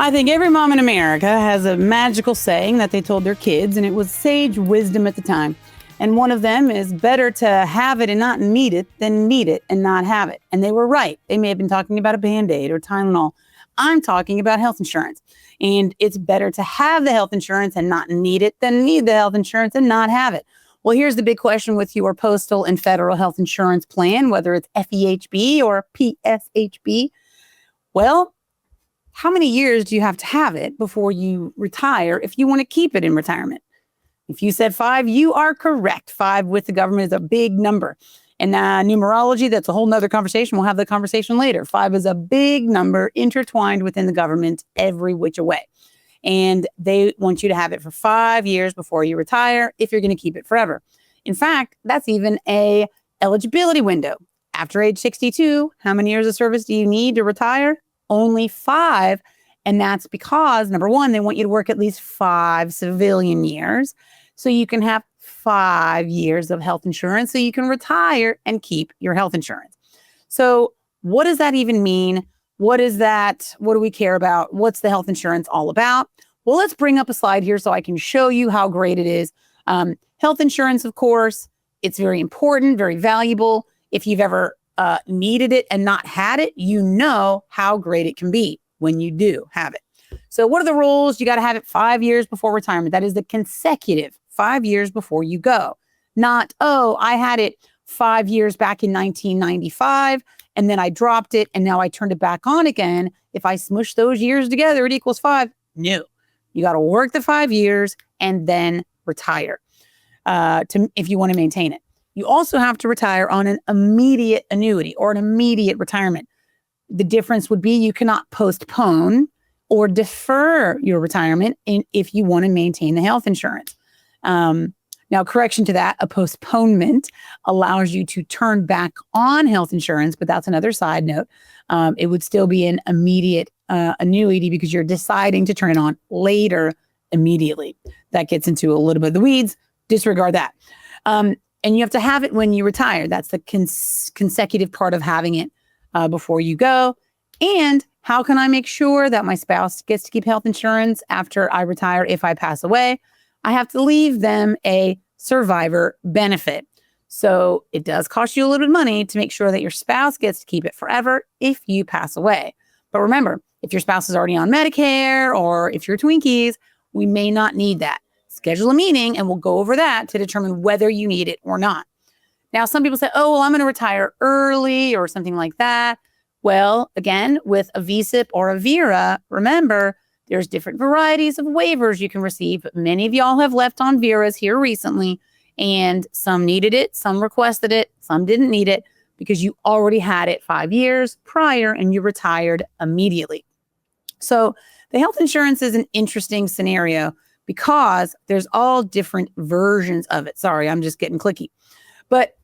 I think every mom in America has a magical saying that they told their kids, and it was sage wisdom at the time. And one of them is better to have it and not need it than need it and not have it. And they were right. They may have been talking about a Band-Aid or Tylenol. I'm talking about health insurance. And it's better to have the health insurance and not need it than need the health insurance and not have it. Well, here's the big question with your postal and federal health insurance plan, whether it's FEHB or PSHB. Well, how many years do you have to have it before you retire if you want to keep it in retirement? If you said 5, you are correct. 5 with the government is a big number. And numerology, that's a whole nother conversation. We'll have the conversation later. 5 is a big number intertwined within the government every which way. And they want you to have it for 5 years before you retire if you're going to keep it forever. In fact, that's even a eligibility window. After age 62, how many years of service do you need to retire? Only 5. And that's because, number one, they want you to work at least 5 civilian years so you can have 5 years of health insurance so you can retire and keep your health insurance. So what does that even mean? What is that? What do we care about? What's the health insurance all about? Well, let's bring up a slide here so I can show you how great it is. Health insurance, of course, it's very important, very valuable. If you've ever needed it and not had it, you know how great it can be when you do have it. So what are the rules? You got to have it 5 years before retirement. That is the consecutive 5 years before you go. Not, oh, I had it 5 years back in 1995 and then I dropped it and now I turned it back on again. If I smush those years together, it equals 5. No, you got to work the 5 years and then retire if you want to maintain it. You also have to retire on an immediate annuity or an immediate retirement. The difference would be you cannot postpone or defer your retirement if you want to maintain the health insurance. Now, correction to that, a postponement allows you to turn back on health insurance, but that's another side note. It would still be an immediate annuity because you're deciding to turn it on later immediately. That gets into a little bit of the weeds. Disregard that. And you have to have it when you retire. That's the consecutive part of having it before you go. And how can I make sure that my spouse gets to keep health insurance after I retire if I pass away? I have to leave them a survivor benefit. So it does cost you a little bit of money to make sure that your spouse gets to keep it forever if you pass away. But remember, if your spouse is already on Medicare or if you're Twinkies, we may not need that. Schedule a meeting and we'll go over that to determine whether you need it or not. Now, some people say, oh, well, I'm going to retire early or something like that. Well, again, with a VSIP or a VERA, remember, there's different varieties of waivers you can receive. But many of y'all have left on VERAs here recently, and some needed it, some requested it, some didn't need it because you already had it 5 years prior and you retired immediately. So the health insurance is an interesting scenario because there's all different versions of it. Sorry, I'm just getting clicky. But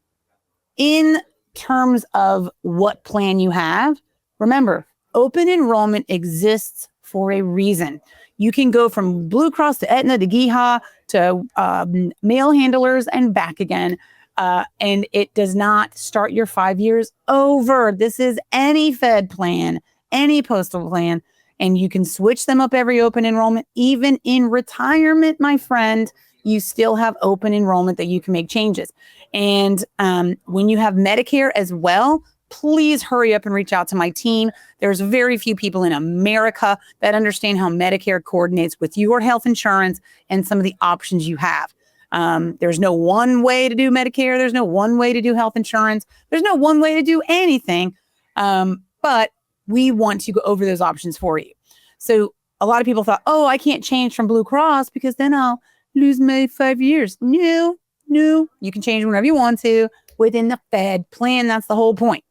in terms of what plan you have, remember, open enrollment exists for a reason. You can go from Blue Cross to Aetna to GEHA to mail handlers and back again. And it does not start your 5 years over. This is any Fed plan, any postal plan, and you can switch them up every open enrollment. Even in retirement, my friend, you still have open enrollment that you can make changes. And when you have Medicare as well, please hurry up and reach out to my team. There's very few people in America that understand how Medicare coordinates with your health insurance and some of the options you have. There's no one way to do Medicare. There's no one way to do health insurance. There's no one way to do anything. But we want to go over those options for you. So a lot of people thought, oh, I can't change from Blue Cross because then I'll lose my 5 years. No, you can change whenever you want to within the Fed plan. That's the whole point.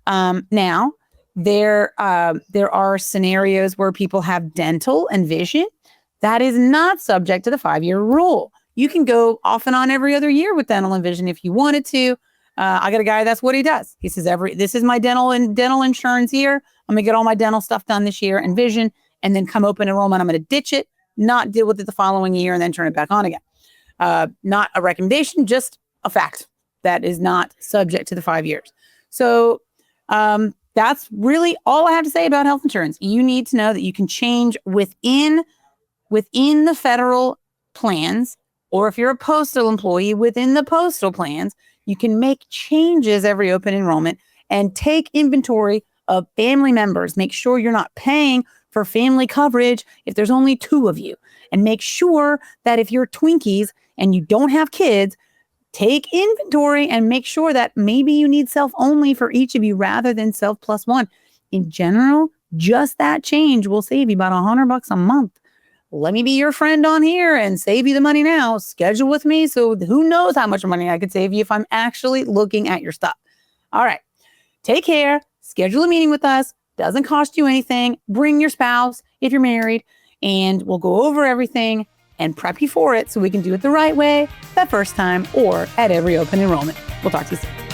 Now, there are scenarios where people have dental and vision. That is not subject to the 5-year rule. You can go off and on every other year with dental and vision if you wanted to. I got a guy, that's what he does. He says, this is my dental insurance year. I'm going to get all my dental stuff done this year and vision, and then come open enrollment. I'm going to ditch it, not deal with it the following year, and then turn it back on again. Not a recommendation, just a fact that is not subject to the 5 years. So that that's really all I have to say about health insurance. You need to know that you can change within the federal plans, or if you're a postal employee within the postal plans, you can make changes every open enrollment and take inventory of family members. Make sure you're not paying for family coverage if there's only 2 of you. And make sure that if you're Twinkies and you don't have kids, take inventory and make sure that maybe you need self only for each of you rather than self plus one. In general, just that change will save you about $100 a month. Let me be your friend on here and save you the money now. Schedule with me. So who knows how much money I could save you if I'm actually looking at your stuff. All right. Take care. Schedule a meeting with us. Doesn't cost you anything. Bring your spouse if you're married, and we'll go over everything and prep you for it so we can do it the right way that first time or at every open enrollment. We'll talk to you soon.